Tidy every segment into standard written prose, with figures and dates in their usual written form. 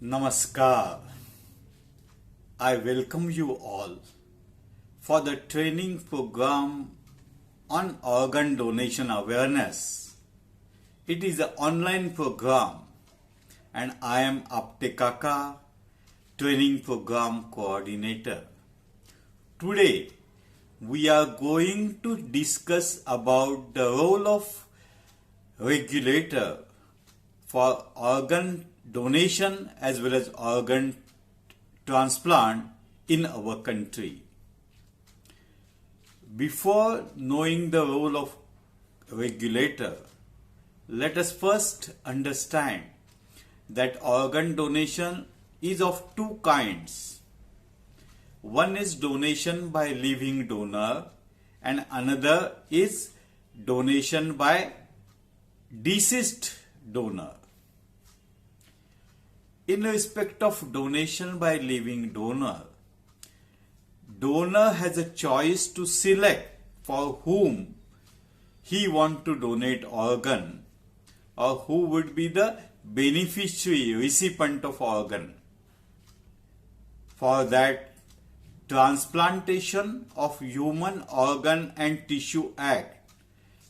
Namaskar. I welcome you all for the training program on organ donation awareness. It is an online program and I am Apte Kaka, training program coordinator. Today we are going to discuss about the role of regulator for organ donation as well as organ transplant in our country. Before knowing the role of regulator, let us first understand that organ donation is of two kinds. One is donation by living donor and another is donation by deceased donor. In respect of donation by living donor, donor has a choice to select for whom he want to donate organ or who would be the beneficiary recipient of organ. For that, Transplantation of Human Organ and Tissue Act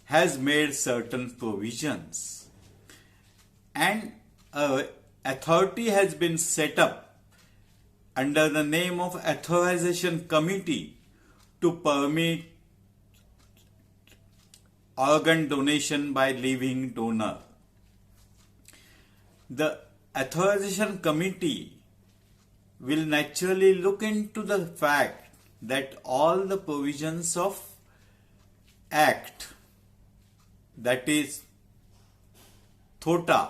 has made certain provisions, and authority has been set up under the name of Authorization Committee to permit organ donation by living donor. The Authorization Committee will naturally look into the fact that all the provisions of Act, that is THOTA,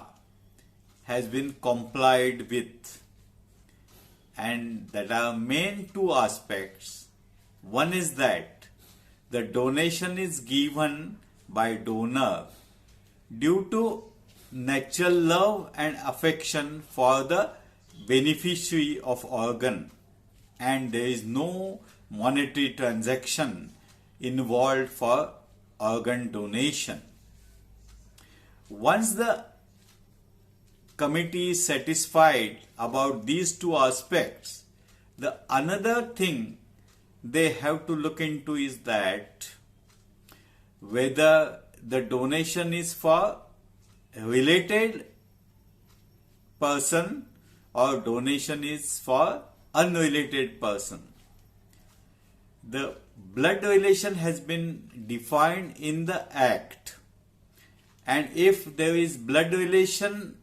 has been complied with, and there are main two aspects. One is that the donation is given by donor due to natural love and affection for the beneficiary of organ, and there is no monetary transaction involved for organ donation. Once the committee is satisfied about these two aspects, the another thing they have to look into is that whether the donation is for a related person or donation is for unrelated person. The blood relation has been defined in the Act, and if there is blood relation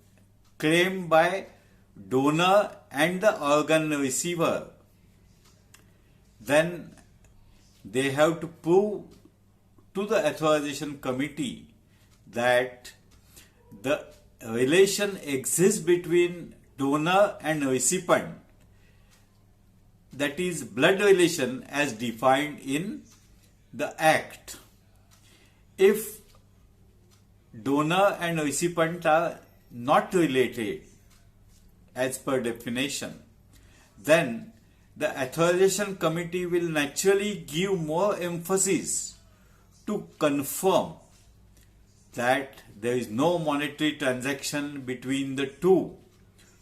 claimed by donor and the organ receiver, then they have to prove to the Authorization Committee that the relation exists between donor and recipient, that is blood relation as defined in the Act. If donor and recipient are not related as per definition, then the Authorization Committee will naturally give more emphasis to confirm that there is no monetary transaction between the two,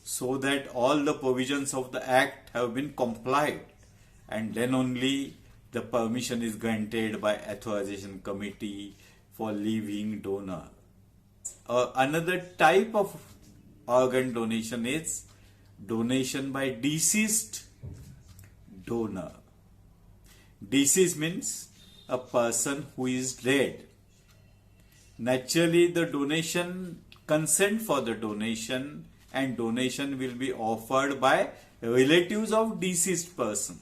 so that all the provisions of the Act have been complied, and then only the permission is granted by Authorization Committee for living donor. Another type of organ donation is donation by deceased donor. Deceased means a person who is dead. Naturally, the donation, consent for the donation and donation will be offered by relatives of deceased person.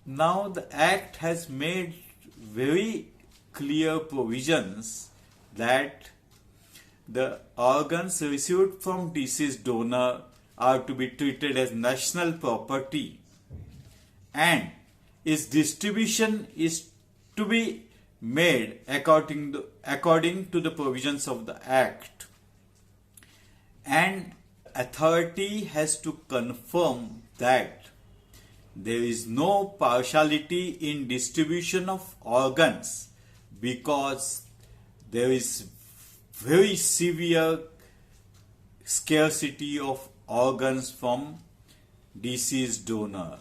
Now the Act has made very clear provisions that the organs received from deceased donor are to be treated as national property, and its distribution is to be made according to the provisions of the Act, and authority has to confirm that there is no partiality in distribution of organs, because there is very severe scarcity of organs from deceased donor.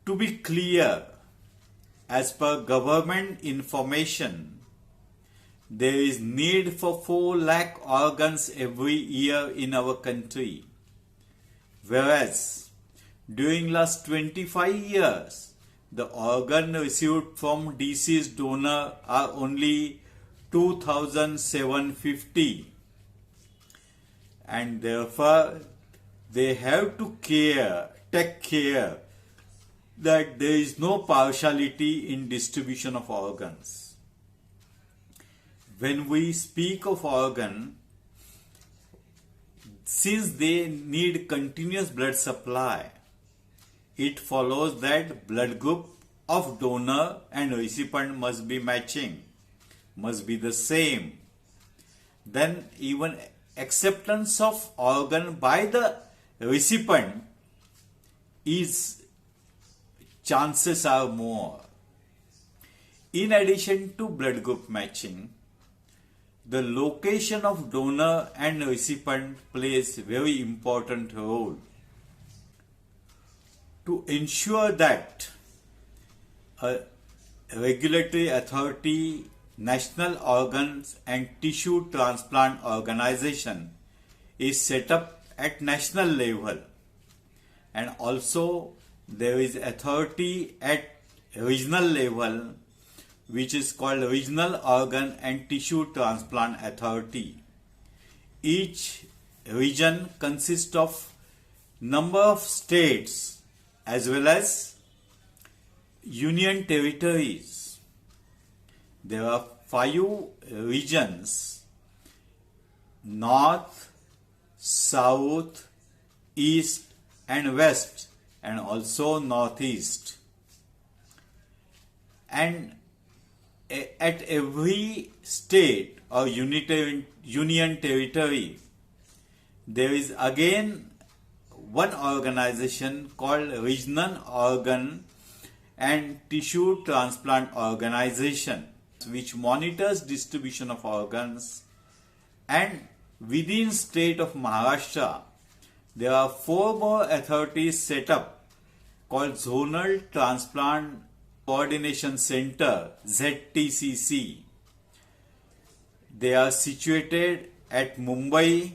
To be clear, as per government information, there is need for 4 lakh organs every year in our country, whereas during last 25 years, the organ received from deceased donor are only 2,750, and therefore they have to take care that there is no partiality in distribution of organs. When we speak of organ, since they need continuous blood supply, it follows that blood group of donor and recipient must be matching, must be the same. Then even acceptance of organ by the recipient chances are more. In addition to blood group matching, the location of donor and recipient plays a very important role. To ensure that a regulatory authority, National Organs and Tissue Transplant Organization is set up at national level, and also there is authority at regional level which is called Regional Organ and Tissue Transplant Authority. Each region consists of number of states as well as union territories. There are 5 regions: North, South, East and West, and also Northeast. And at every state or union territory, there is again one organization called Regional Organ and Tissue Transplant Organization, which monitors distribution of organs. And within state of Maharashtra, there are 4 more authorities set up called Zonal Transplant Coordination Center, ZTCC. They are situated at Mumbai,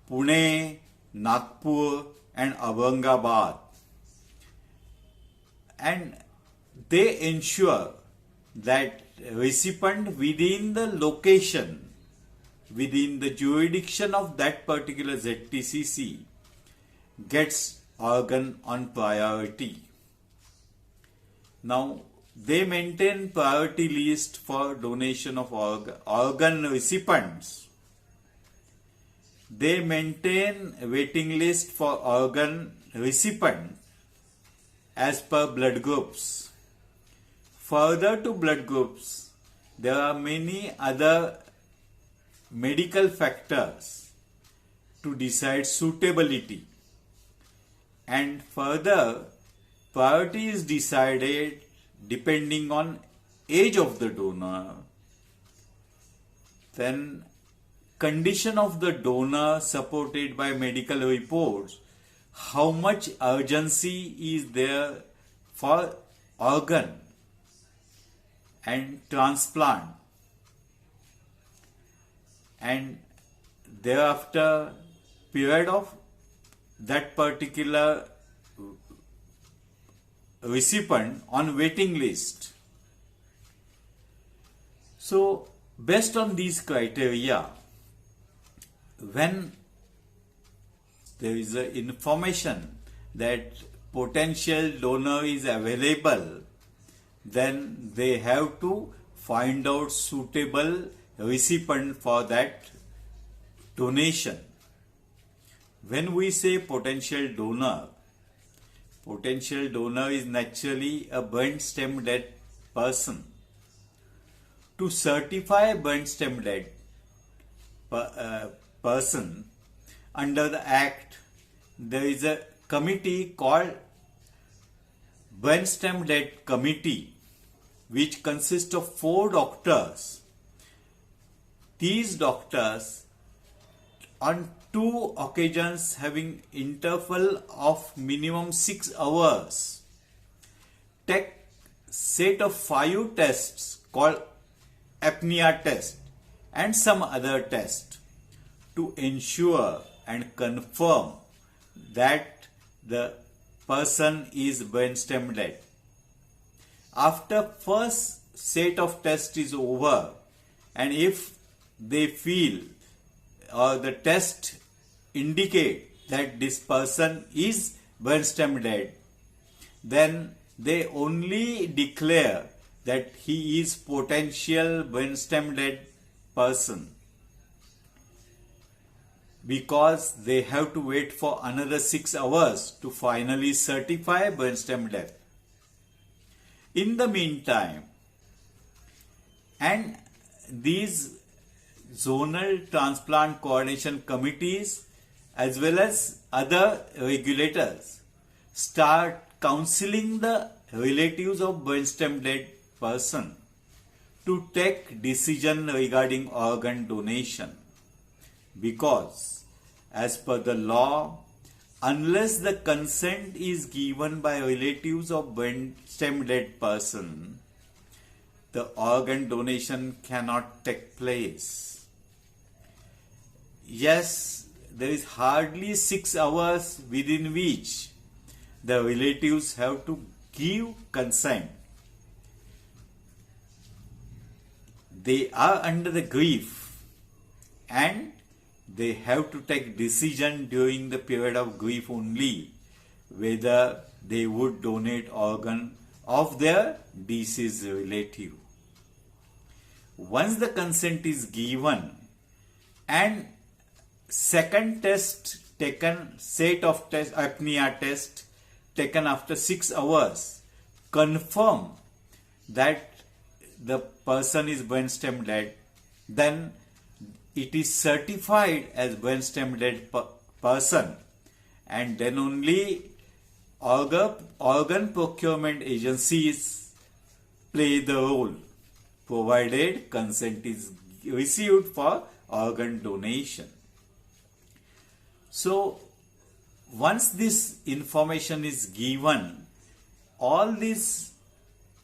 Pune, Nagpur and Aurangabad. And they ensure that recipient within the location, within the jurisdiction of that particular ZTCC gets organ on priority. Now, they maintain priority list for donation of organ recipients. They maintain waiting list for organ recipient as per blood groups. Further to blood groups, there are many other medical factors to decide suitability. And further, priority is decided depending on age of the donor, then condition of the donor supported by medical reports, how much urgency is there for organ and transplant, and thereafter period of that particular recipient on waiting list. So based on these criteria, when there is a information that potential donor is available, then they have to find out suitable recipient for that donation. When we say potential donor is naturally a brain stem dead person. To certify a brain stem dead person under the Act, there is a committee called Brain Stem Dead Committee, which consists of 4 doctors. These doctors on 2 occasions having interval of minimum 6 hours, take set of 5 tests called apnea test and some other test to ensure and confirm that the person is brainstem dead. After first set of test is over, and if they feel or the test indicate that this person is brainstem dead, then they only declare that he is potential brainstem dead person, because they have to wait for another 6 hours to finally certify brainstem death. In the meantime, and these zonal transplant coordination committees as well as other regulators start counseling the relatives of brainstem dead person to take decision regarding organ donation, because as per the law, unless the consent is given by relatives of brainstem dead person, the organ donation cannot take place. Yes, there is hardly 6 hours within which the relatives have to give consent. They are under the grief and they have to take decision during the period of grief only whether they would donate organ of their deceased relative. Once the consent is given and second test taken, set of test, apnea test taken after 6 hours, confirm that the person is brainstem dead, then it is certified as brainstem dead person, and then only organ procurement agencies play the role, provided consent is received for organ donation. So, once this information is given, all these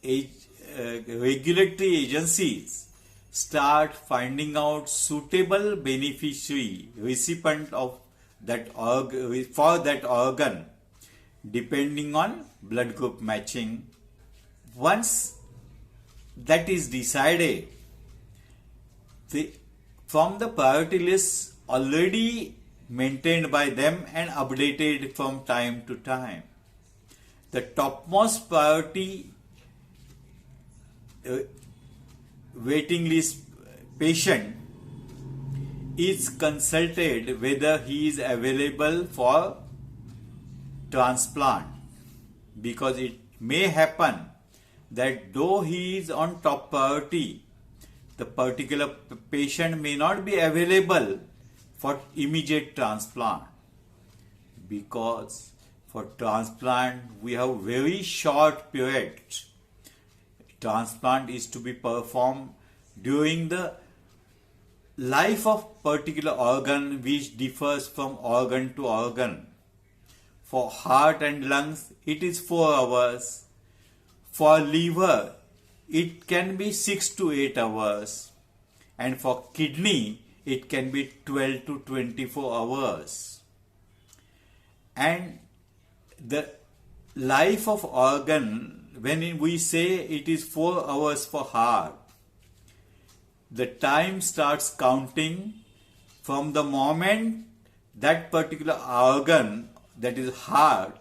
regulatory agencies start finding out suitable beneficiary, recipient of that for that organ, depending on blood group matching. Once that is decided, from the priority list already maintained by them and updated from time to time, the topmost priority waiting list patient is consulted whether he is available for transplant, because it may happen that though he is on top priority, the particular patient may not be available for immediate transplant, because for transplant we have very short period. Transplant is to be performed during the life of particular organ, which differs from organ to organ. For heart and lungs, it is 4 hours. For liver, it can be 6 to 8 hours. And for kidney, it can be 12 to 24 hours. And the life of organ, when we say it is 4 hours for heart, the time starts counting from the moment that particular organ, that is heart,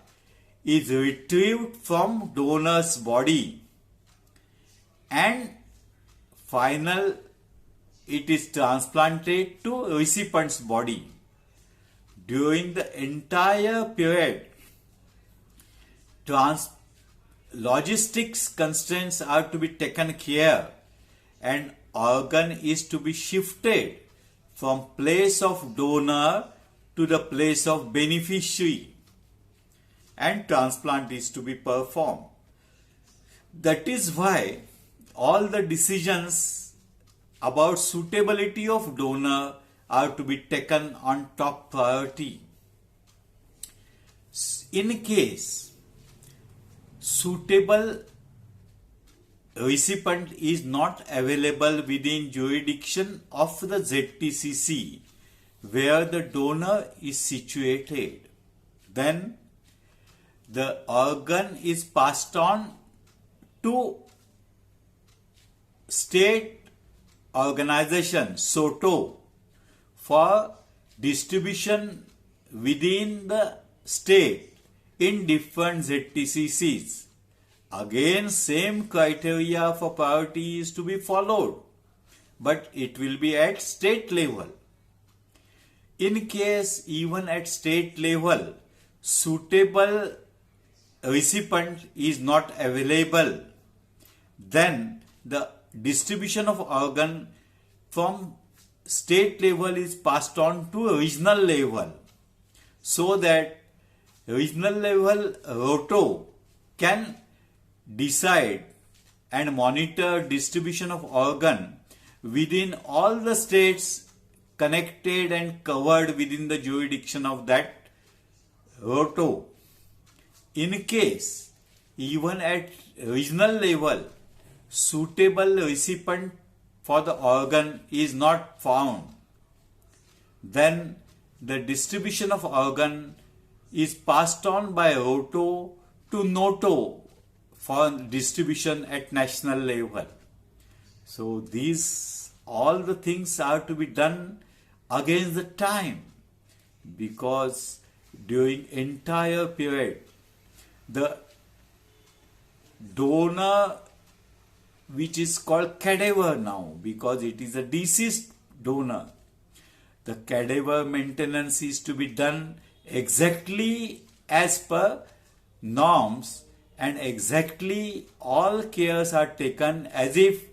is retrieved from donor's body, and final it is transplanted to recipient's body. During the entire period, logistics constraints are to be taken care, and organ is to be shifted from place of donor to the place of beneficiary, and transplant is to be performed. That is why all the decisions about suitability of donor are to be taken on top priority. In case suitable recipient is not available within jurisdiction of the ZTCC where the donor is situated, then the organ is passed on to state organization SOTO for distribution within the state in different ZTCCs. Again, same criteria for priority is to be followed, but it will be at state level. In case even at state level, suitable recipient is not available, then the distribution of organ from state level is passed on to regional level, so that regional level ROTO can decide and monitor distribution of organ within all the states connected and covered within the jurisdiction of that ROTO. In case even at regional level suitable recipient for the organ is not found, then the distribution of organ is passed on by ROTO to NOTO for distribution at national level. So these all the things are to be done against the time, because during entire period the donor, which is called cadaver now because it is a deceased donor, the cadaver maintenance is to be done exactly as per norms, and exactly all cares are taken as if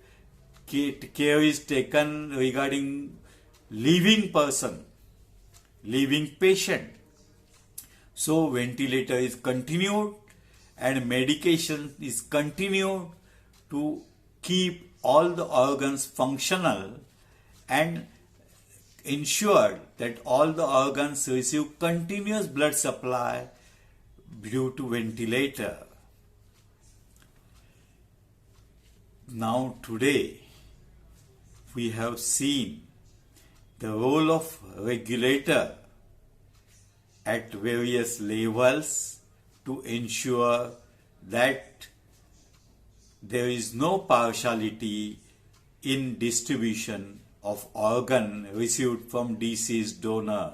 care is taken regarding living person, living patient. So ventilator is continued and medication is continued to keep all the organs functional and ensure that all the organs receive continuous blood supply due to ventilator. Now today we have seen the role of regulator at various levels to ensure that there is no partiality in distribution of organ received from deceased donor.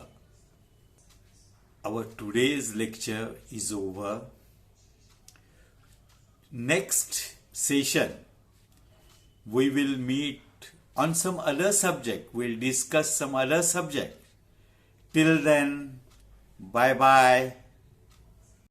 Our today's lecture is over. Next session we will meet on some other subject. We'll discuss some other subject. Till then, bye bye.